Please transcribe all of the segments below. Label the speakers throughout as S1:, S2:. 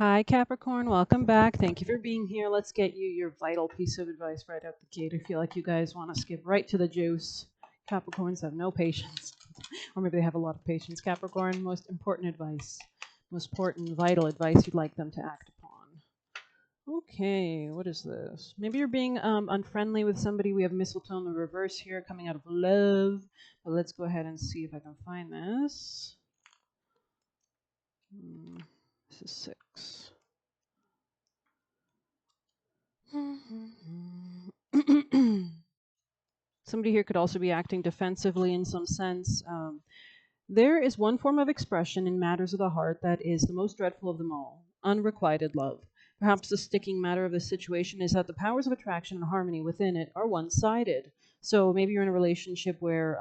S1: Hi, Capricorn. Welcome back. Thank you for being here. Let's get you your vital piece of advice right out the gate. I feel like you guys want to skip right to the juice. Capricorns have no patience, or maybe they have a lot of patience. Capricorn, most important advice, most important, vital advice you'd like them to act upon. Okay, what is this? Maybe you're being unfriendly with somebody. We have mistletoe in the reverse here, coming out of love. But let's go ahead and see if I can find this. This is 6. Somebody here could also be acting defensively in some sense. There is one form of expression in matters of the heart that is the most dreadful of them all: unrequited love. Perhaps the sticking matter of the situation is that the powers of attraction and harmony within it are one sided. So maybe you're in a relationship where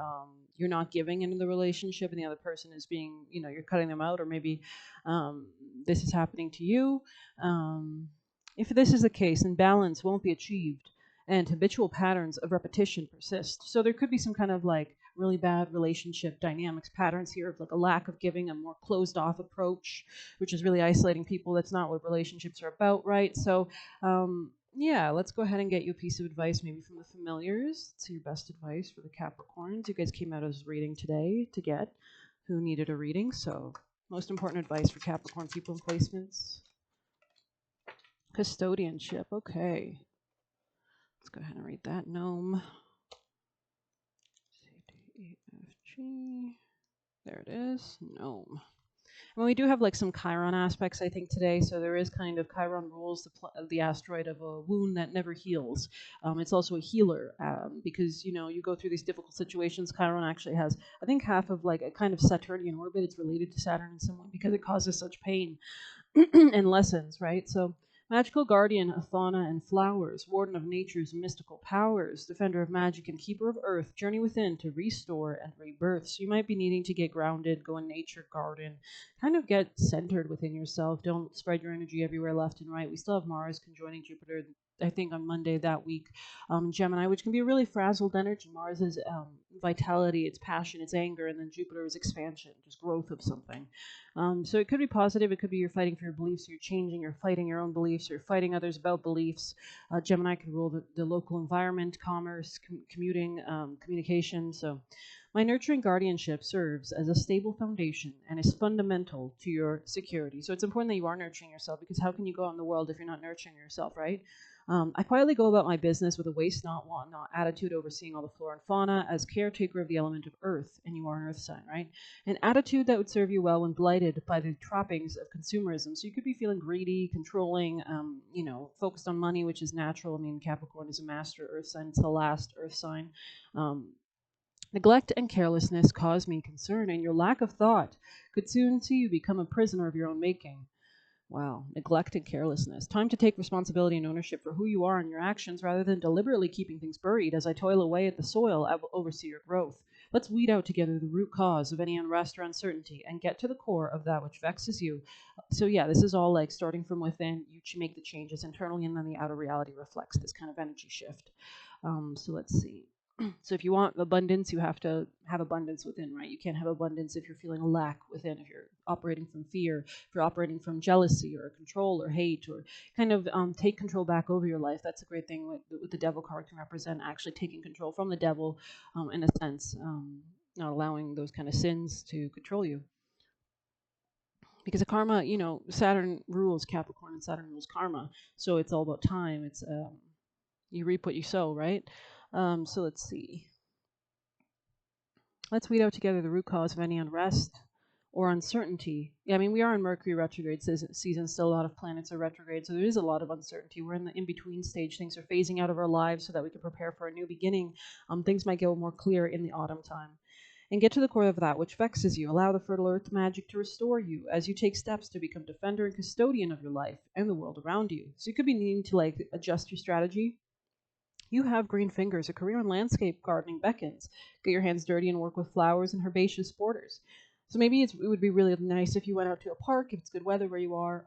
S1: you're not giving into the relationship and the other person is being, you're cutting them out, or maybe this is happening to you. If this is the case, then balance won't be achieved and habitual patterns of repetition persist. So there could be some kind of like really bad relationship dynamics patterns here of like a lack of giving, a more closed off approach, which is really isolating people. That's not what relationships are about, right? So, yeah, let's go ahead and get you a piece of advice, maybe from the familiars. Let's see your best advice for the Capricorns. You guys came out as reading today to get who needed a reading. So, most important advice for Capricorn people and placements. Custodianship. Okay. Let's go ahead and read that. Gnome. C, D, E, F, G. There it is. Gnome. And we do have like some Chiron aspects, I think, today. So there is kind of Chiron rules the asteroid of a wound that never heals. It's also a healer because, you go through these difficult situations. Chiron actually has, I think, half of like a kind of Saturnian orbit. It's related to Saturn in some way because it causes such pain and lessons, right? So magical guardian of fauna and flowers, warden of nature's mystical powers, defender of magic and keeper of earth, journey within to restore and rebirth. So you might be needing to get grounded, go in nature, garden, kind of get centered within yourself. Don't spread your energy everywhere left and right. We still have Mars conjoining Jupiter, I think, on Monday that week. Gemini, which can be a really frazzled energy. Mars is vitality, it's passion, it's anger, and then Jupiter is expansion, just growth of something. So it could be positive. It could be you're fighting for your beliefs, you're changing, you're fighting your own beliefs, you're fighting others about beliefs. Gemini can rule the local environment, commerce, commuting, communication. So my nurturing guardianship serves as a stable foundation and is fundamental to your security. So it's important that you are nurturing yourself, because how can you go out in the world if you're not nurturing yourself, right? I quietly go about my business with a waste not, want not attitude, overseeing all the flora and fauna as caretaker of the element of earth, and you are an earth sign, right? An attitude that would serve you well when blighted by the trappings of consumerism. So you could be feeling greedy, controlling, focused on money, which is natural. I mean, Capricorn is a master earth sign. It's the last earth sign. Neglect and carelessness cause me concern, and your lack of thought could soon see you become a prisoner of your own making. Wow, neglect and carelessness. Time to take responsibility and ownership for who you are and your actions rather than deliberately keeping things buried. As I toil away at the soil, I will oversee your growth. Let's weed out together the root cause of any unrest or uncertainty and get to the core of that which vexes you. So, yeah, this is all like starting from within. You make the changes internally, and then the outer reality reflects this kind of energy shift. So, let's see. So if you want abundance, you have to have abundance within, right? You can't have abundance if you're feeling a lack within, if you're operating from fear, if you're operating from jealousy or control or hate, or kind of take control back over your life. That's a great thing with the devil card can represent actually taking control from the devil, in a sense, not allowing those kind of sins to control you. Because the karma, Saturn rules Capricorn and Saturn rules karma. So it's all about time. It's you reap what you sow, right? So let's see. Let's weed out together the root cause of any unrest or uncertainty. Yeah, I mean, we are in Mercury retrograde season. Still a lot of planets are retrograde, so there is a lot of uncertainty. We're in the in-between stage. Things are phasing out of our lives so that we can prepare for a new beginning. Things might get more clear in the autumn time. And get to the core of that which vexes you. Allow the fertile earth magic to restore you as you take steps to become defender and custodian of your life and the world around you. So you could be needing to adjust your strategy. You have green fingers. A career in landscape gardening beckons. Get your hands dirty and work with flowers and herbaceous borders. So maybe it would be really nice if you went out to a park, if it's good weather where you are.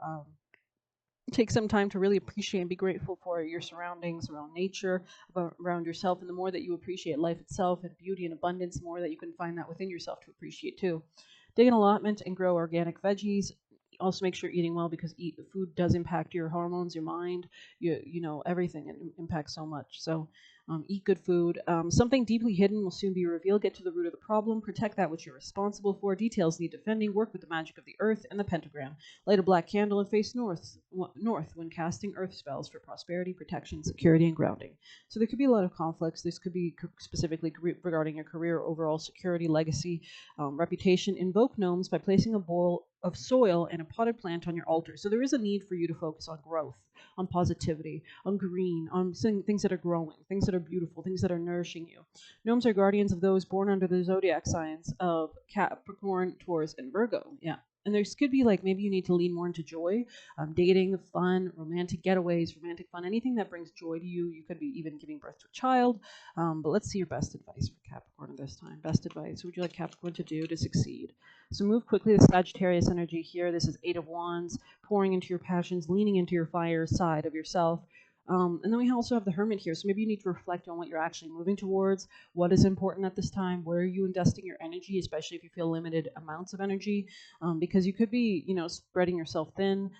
S1: Take some time to really appreciate and be grateful for your surroundings, around nature, around yourself. And the more that you appreciate life itself and beauty and abundance, the more that you can find that within yourself to appreciate too. Dig an allotment and grow organic veggies. also make sure you're eating well, because food does impact your hormones, your mind, you know, everything. It impacts so much. So eat good food. Something deeply hidden will soon be revealed. Get to the root of the problem. Protect that which you're responsible for. Details need defending. Work with the magic of the earth and the pentagram. Light a black candle and face north when casting earth spells for prosperity, protection, security, and grounding. So there could be a lot of conflicts. This could be specifically regarding your career, overall security, legacy, reputation. Invoke gnomes by placing a bowl of soil and a potted plant on your altar. So there is a need for you to focus on growth, on positivity, on green, on things that are growing, things that are beautiful, things that are nourishing you. Gnomes are guardians of those born under the zodiac signs of Capricorn, Taurus, and Virgo. Yeah. And there could be like, maybe you need to lean more into joy, dating, fun, romantic getaways, romantic fun, anything that brings joy to you. You could be even giving birth to a child. But let's see your best advice for Capricorn at this time. Best advice. What would you like Capricorn to do to succeed? So move quickly. The Sagittarius energy here. This is 8 of Wands, pouring into your passions, leaning into your fire side of yourself. And then we also have the Hermit here. So maybe you need to reflect on what you're actually moving towards, what is important at this time, where are you investing your energy, especially if you feel limited amounts of energy, because you could be, you know, spreading yourself thin.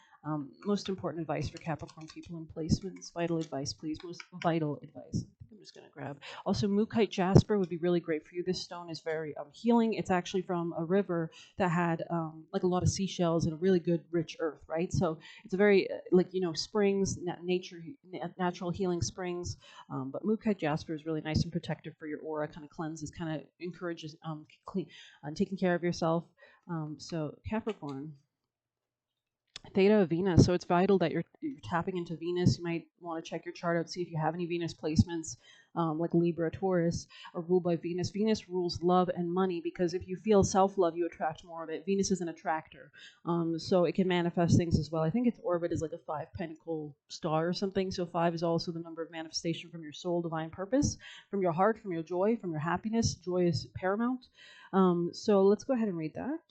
S1: Most important advice for Capricorn people in placements. Vital advice, please. Most vital advice. I'm just going to grab. Also, Mookite Jasper would be really great for you. This stone is very healing. It's actually from a river that had like a lot of seashells and a really good, rich earth, right? So it's a very, like, you know, springs, natural healing springs. But Mookite Jasper is really nice and protective for your aura, kind of cleanses, kind of encourages clean, taking care of yourself. So Capricorn. Theta of Venus. So it's vital that you're tapping into Venus. You might want to check your chart out, see if you have any Venus placements, like Libra, Taurus, are ruled by Venus. Venus rules love and money, because if you feel self-love, you attract more of it. Venus is an attractor, so it can manifest things as well. I think its orbit is like a 5-pentacle star or something. So 5 is also the number of manifestation from your soul, divine purpose, from your heart, from your joy, from your happiness. Joy is paramount. So let's go ahead and read that.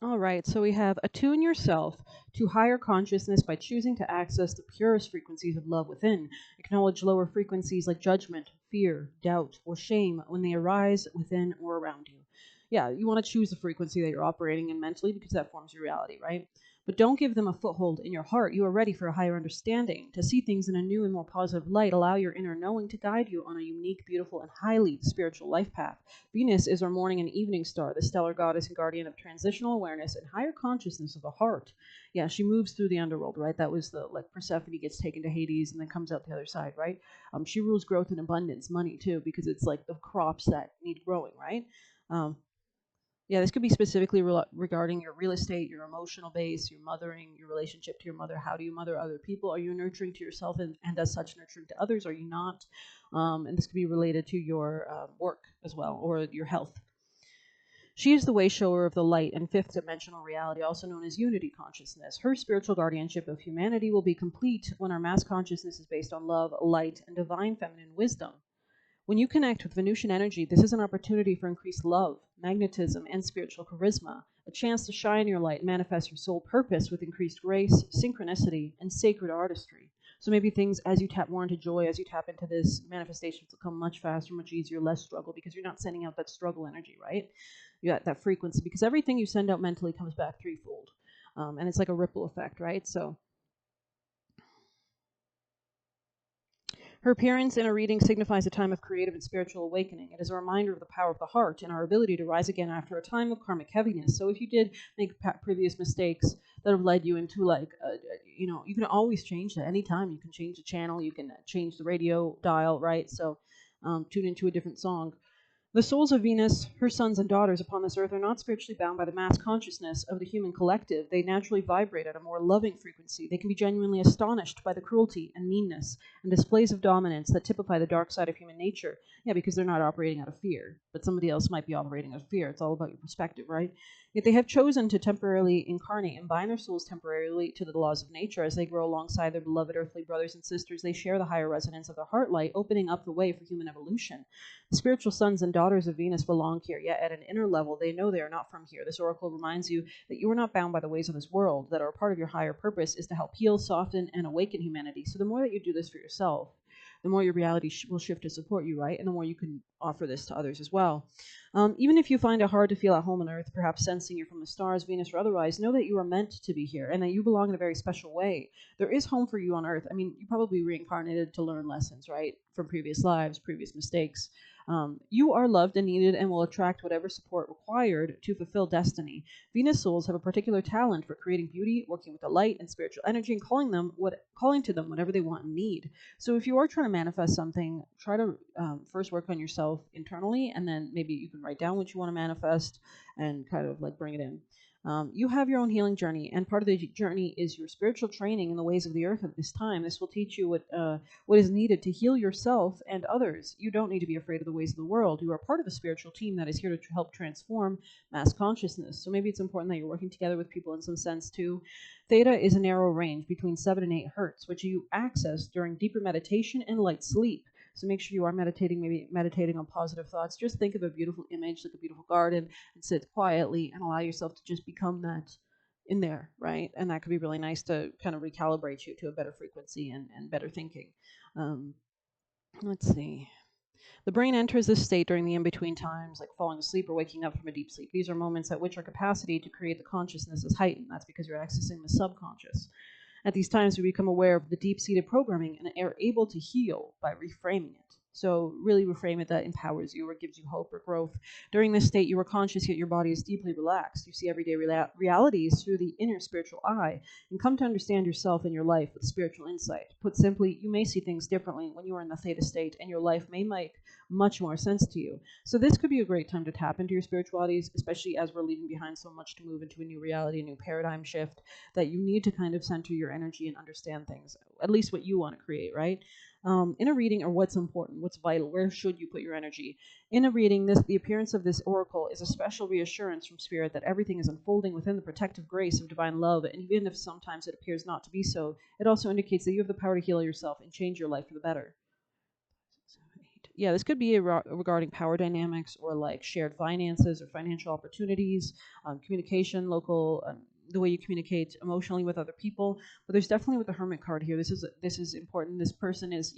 S1: All right, so we have attune yourself to higher consciousness by choosing to access the purest frequencies of love within. Acknowledge lower frequencies like judgment, fear, doubt, or shame when they arise within or around you. Yeah, you want to choose the frequency that you're operating in mentally, because that forms your reality, right? But don't give them a foothold in your heart. You are ready for a higher understanding. To see things in a new and more positive light, allow your inner knowing to guide you on a unique, beautiful, and highly spiritual life path. Venus is our morning and evening star, the stellar goddess and guardian of transitional awareness and higher consciousness of the heart. Yeah, she moves through the underworld, right? That was the, like, Persephone gets taken to Hades and then comes out the other side, right? She rules growth and abundance, money too, because it's like the crops that need growing, right? Yeah, this could be specifically regarding your real estate, your emotional base, your mothering, your relationship to your mother. How do you mother other people? Are you nurturing to yourself and as such nurturing to others? Are you not? And this could be related to your work as well, or your health. She is the way shower of the light and fifth dimensional reality, also known as unity consciousness. Her spiritual guardianship of humanity will be complete when our mass consciousness is based on love, light, and divine feminine wisdom. When you connect with Venusian energy, this is an opportunity for increased love, magnetism, and spiritual charisma, a chance to shine your light, manifest your soul purpose with increased grace, synchronicity, and sacred artistry. So maybe things, as you tap more into joy, as you tap into this, manifestations will come much faster, much easier, less struggle, because you're not sending out that struggle energy, right? You got that frequency, because everything you send out mentally comes back threefold. And it's like a ripple effect, right? So her appearance in a reading signifies a time of creative and spiritual awakening. It is a reminder of the power of the heart and our ability to rise again after a time of karmic heaviness. So if you did make previous mistakes that have led you into, like, you know, you can always change that anytime. You can change the channel, you can change the radio dial, right? So tune into a different song. The souls of Venus, her sons and daughters upon this earth, are not spiritually bound by the mass consciousness of the human collective. They naturally vibrate at a more loving frequency. They can be genuinely astonished by the cruelty and meanness and displays of dominance that typify the dark side of human nature. Yeah, because they're not operating out of fear, but somebody else might be operating out of fear. It's all about your perspective, right? Yet they have chosen to temporarily incarnate and bind their souls temporarily to the laws of nature. As they grow alongside their beloved earthly brothers and sisters, they share the higher resonance of their heart light, opening up the way for human evolution. The spiritual sons and daughters of Venus belong here, yet at an inner level, they know they are not from here. This oracle reminds you that you are not bound by the ways of this world, that are part of your higher purpose is to help heal, soften, and awaken humanity. So the more that you do this for yourself, the more your reality will shift to support you, right? And the more you can offer this to others as well. Even if you find it hard to feel at home on Earth, perhaps sensing you're from the stars, Venus, or otherwise, know that you are meant to be here and that you belong in a very special way. There is home for you on Earth. I mean, you probably reincarnated to learn lessons, right? From previous lives, previous mistakes. You are loved and needed and will attract whatever support required to fulfill destiny. Venus souls have a particular talent for creating beauty, working with the light and spiritual energy, and calling to them whatever they want and need. So if you are trying to manifest something, try to first work on yourself internally, and then maybe you can write down what you want to manifest and kind of like bring it in. You have your own healing journey, and part of the journey is your spiritual training in the ways of the earth at this time. This will teach you what is needed to heal yourself and others. You don't need to be afraid of the ways of the world. You are part of a spiritual team that is here to help transform mass consciousness. So maybe it's important that you're working together with people in some sense too. Theta is a narrow range between 7 and 8 hertz, which you access during deeper meditation and light sleep. So make sure you are meditating, maybe meditating on positive thoughts. Just think of a beautiful image, like a beautiful garden, and sit quietly and allow yourself to just become that in there, right? And that could be really nice to kind of recalibrate you to a better frequency and better thinking. Let's see. The brain enters this state during the in-between times, like falling asleep or waking up from a deep sleep. These are moments at which our capacity to create the consciousness is heightened. That's because you're accessing the subconscious. At these times, we become aware of the deep-seated programming and are able to heal by reframing it. So really reframe it that empowers you or gives you hope or growth. During this state, you are conscious, yet your body is deeply relaxed. You see everyday realities through the inner spiritual eye and come to understand yourself and your life with spiritual insight. Put simply, you may see things differently when you are in the theta state, and your life may make much more sense to you. So this could be a great time to tap into your spiritualities, especially as we're leaving behind so much to move into a new reality, a new paradigm shift, that you need to kind of center your energy and understand things, at least what you want to create, right? In a reading, or what's important, what's vital, where should you put your energy? In a reading, the appearance of this oracle is a special reassurance from Spirit that everything is unfolding within the protective grace of divine love, and even if sometimes it appears not to be so, it also indicates that you have the power to heal yourself and change your life for the better. Yeah, this could be regarding power dynamics or like shared finances or financial opportunities, communication, local, the way you communicate emotionally with other people. But there's definitely with the Hermit card here, this is important. This person is,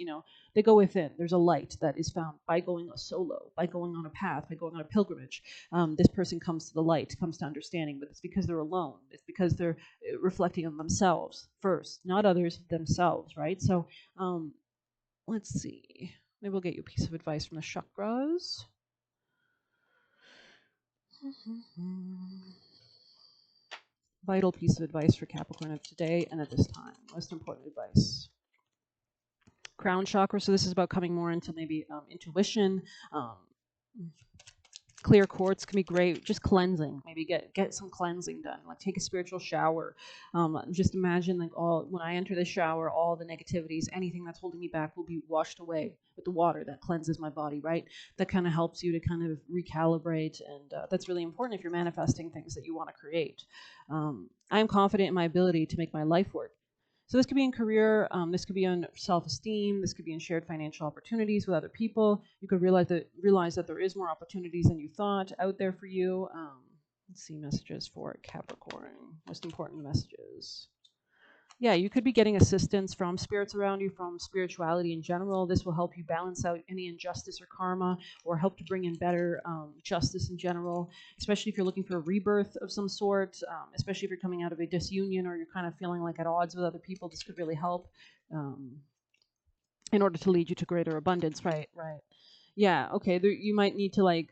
S1: they go within. There's a light that is found by going solo, by going on a path, by going on a pilgrimage. This person comes to the light, comes to understanding, but it's because they're alone. It's because they're reflecting on themselves first, not others, themselves, right? So let's see. Maybe we'll get you a piece of advice from the chakras. Vital piece of advice for Capricorn of today and at this time. Most important advice. Crown chakra. So this is about coming more into maybe intuition. Clear quartz can be great. Just cleansing. Maybe get some cleansing done. Like take a spiritual shower. Just imagine like when I enter the shower, all the negativities, anything that's holding me back will be washed away with the water that cleanses my body, right? That kind of helps you to kind of recalibrate, and that's really important if you're manifesting things that you want to create. I am confident in my ability to make my life work. So this could be in career, this could be on self-esteem, this could be in shared financial opportunities with other people. You could realize that there is more opportunities than you thought out there for you. Let's see, messages for Capricorn. Most important messages. Yeah, you could be getting assistance from spirits around you, from spirituality in general. This will help you balance out any injustice or karma, or help to bring in better justice in general, especially if you're looking for a rebirth of some sort, especially if you're coming out of a disunion or you're kind of feeling like at odds with other people. This could really help in order to lead you to greater abundance, right? Yeah, okay, you might need to like,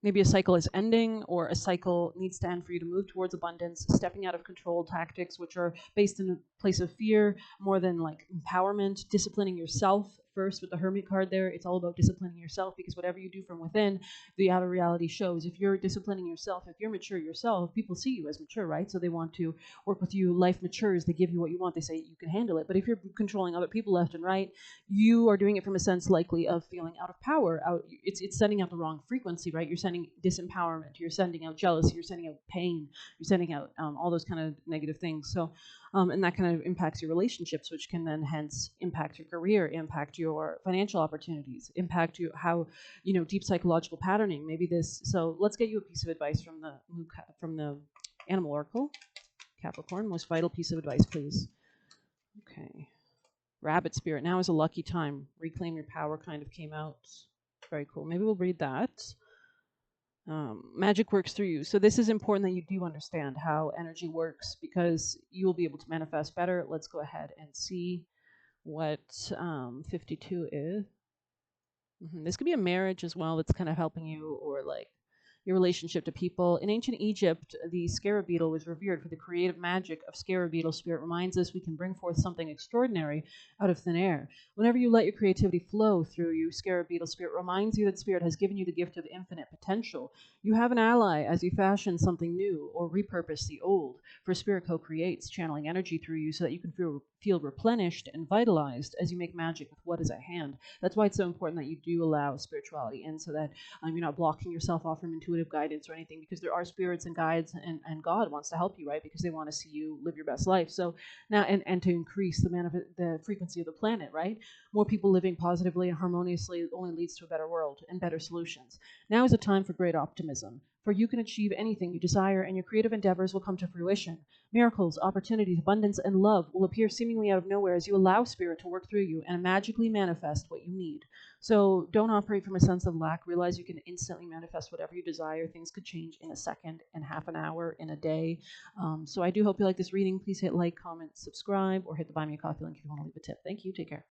S1: maybe a cycle is ending, or a cycle needs to end for you to move towards abundance, stepping out of control tactics, which are based in a place of fear more than like empowerment, disciplining yourself first with the Hermit card there. It's all about disciplining yourself, because whatever you do from within, the outer reality shows. If you're disciplining yourself, if you're mature yourself, people see you as mature, right? So they want to work with you. Life matures. They give you what you want. They say you can handle it. But if you're controlling other people left and right, you are doing it from a sense likely of feeling out of power. It's sending out the wrong frequency, right? You're sending disempowerment. You're sending out jealousy. You're sending out pain. You're sending out all those kind of negative things. So, and that kind of impacts your relationships, which can then hence impact your career, impact your financial opportunities, impact how deep psychological patterning. Maybe this. So let's get you a piece of advice from the Animal Oracle, Capricorn. Most vital piece of advice, please. Okay. Rabbit spirit. Now is a lucky time. Reclaim your power kind of came out. Very cool. Maybe we'll read that. Magic works through you. So this is important that you do understand how energy works because you will be able to manifest better. Let's go ahead and see what 52 is. This could be a marriage as well that's kind of helping you, or like your relationship to people. In ancient Egypt, the scarab beetle was revered for the creative magic of scarab beetle spirit. Reminds us we can bring forth something extraordinary out of thin air. Whenever you let your creativity flow through you, scarab beetle spirit reminds you that spirit has given you the gift of infinite potential. You have an ally as you fashion something new or repurpose the old. For spirit co-creates, channeling energy through you so that you can feel replenished and vitalized as you make magic with what is at hand. That's why it's so important that you do allow spirituality in, so that you're not blocking yourself off from intuitive guidance or anything, because there are spirits and guides, and God wants to help you, right? Because they want to see you live your best life. So now, and to increase the frequency of the planet, right? More people living positively and harmoniously only leads to a better world and better solutions. Now is a time for great optimism, for you can achieve anything you desire, and your creative endeavors will come to fruition. Miracles, opportunities, abundance, and love will appear seemingly out of nowhere as you allow spirit to work through you and magically manifest what you need. So don't operate from a sense of lack. Realize you can instantly manifest whatever you desire. Things could change in a second, in half an hour, in a day. So I do hope you like this reading. Please hit like, comment, subscribe, or hit the Buy Me a Coffee link if you want to leave a tip. Thank you. Take care.